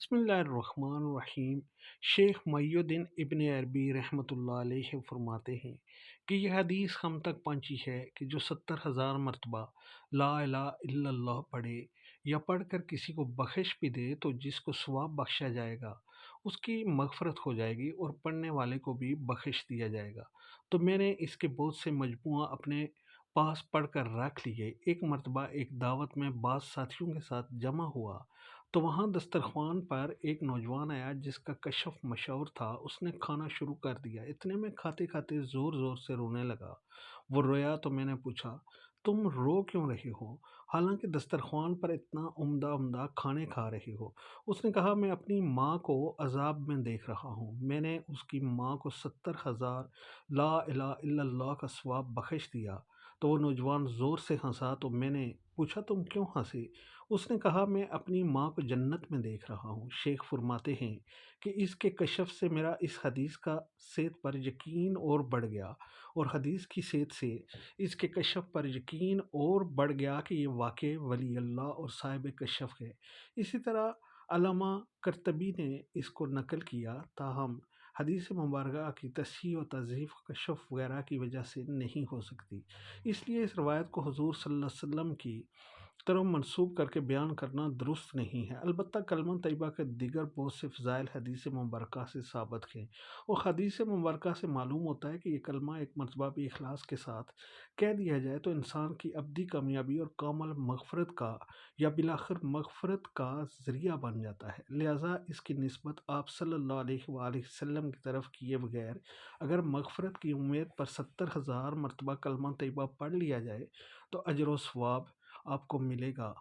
بسم اللہ الرحمن الرحیم۔ شیخ محی الدین ابن عربی رحمۃ اللہ علیہ فرماتے ہیں کہ یہ حدیث ہم تک پہنچی ہے کہ جو 70,000 مرتبہ لا الہ الا اللہ پڑھے یا پڑھ کر کسی کو بخش بھی دے تو جس کو ثواب بخشا جائے گا اس کی مغفرت ہو جائے گی اور پڑھنے والے کو بھی بخش دیا جائے گا۔ تو میں نے اس کے بہت سے مجموعہ اپنے پاس پڑھ کر رکھ لیے۔ ایک مرتبہ ایک دعوت میں بعض ساتھیوں کے ساتھ جمع ہوا تو وہاں دسترخوان پر ایک نوجوان آیا جس کا کشف مشہور تھا۔ اس نے کھانا شروع کر دیا، اتنے میں کھاتے کھاتے زور زور سے رونے لگا۔ وہ رویا تو میں نے پوچھا تم رو کیوں رہے ہو حالانکہ دسترخوان پر اتنا عمدہ عمدہ کھانے کھا رہے ہو؟ اس نے کہا میں اپنی ماں کو عذاب میں دیکھ رہا ہوں، میں نے اس کی ماں کو 70,000 لا الہ الا اللہ کا ثواب بخش دیا۔ تو وہ نوجوان زور سے ہنسا تو میں نے پوچھا تم کیوں ہنسے؟ اس نے کہا میں اپنی ماں کو جنت میں دیکھ رہا ہوں۔ شیخ فرماتے ہیں کہ اس کے کشف سے میرا اس حدیث کا صحت پر یقین اور بڑھ گیا، اور حدیث کی صحت سے اس کے کشف پر یقین اور بڑھ گیا کہ یہ واقع ولی اللہ اور صاحب کشف ہے۔ اسی طرح علامہ قرطبی نے اس کو نقل کیا، تاہم حدیث مبارکہ کی تصحیح و تضعیف کشف وغیرہ کی وجہ سے نہیں ہو سکتی، اس لیے اس روایت کو حضور صلی اللہ علیہ وسلم کی طرف منسوب کر کے بیان کرنا درست نہیں ہے۔ البتہ کلمہ طیبہ کے دیگر بہت سے فضائل حدیث مبارکہ سے ثابت ہیں، اور حدیث مبارکہ سے معلوم ہوتا ہے کہ یہ کلمہ ایک مرتبہ بھی اخلاص کے ساتھ کہہ دیا جائے تو انسان کی ابدی کامیابی اور کامل مغفرت کا یا بالآخر مغفرت کا ذریعہ بن جاتا ہے۔ لہٰذا اس کی نسبت آپ صلی اللہ علیہ وآلہ وسلم کی طرف کیے بغیر اگر مغفرت کی امید پر 70,000 مرتبہ کلمہ طیبہ پڑھ لیا جائے تو اجر و ثواب آپ کو ملے گا۔